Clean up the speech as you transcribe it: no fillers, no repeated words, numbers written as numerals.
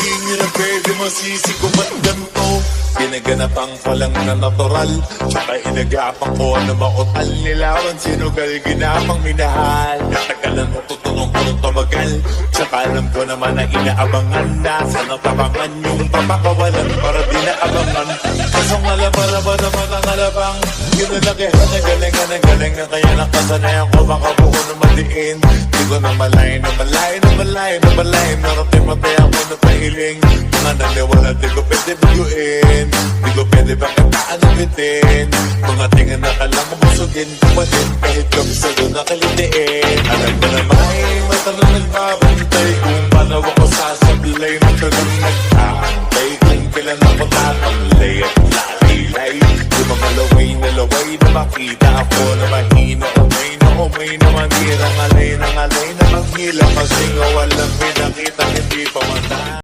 nyo na pwede masisi ko ba't ganito? Pinaganapang palang na natural, tsaka inagapang ko ano makutal. Nilawan sinugal, ginapang minahal. Natagalan mo tutulong ko nung tumagal, tsaka alam ko naman na inaabangan. Nasa natabangan yung papakawalan para di naabangan. Kasong alabara ba naman ang alabang, ginalakihan na galingan ng galing na kaya nakasanayan ko baka buo na madiin. Di ko na malay na malay na malay na malay. Narating-matay ako na pahiling, mga naniwala di ko pwede biguin. Di ko pwede pagkataan ng bitin, mga tingan na kalang mabusugin. Kumahin kahit kabisado na kalitiin. Alam ko na may mata na nagbabantay kung paano ako sasablay. Matalang nagkaantay kung kailan ako tatamlay at lalilay. Yung mga laway na makita ako na mahina. Umay na manira, ngalay na manghila. Kasi nga walang pinakita, hindi pa mata.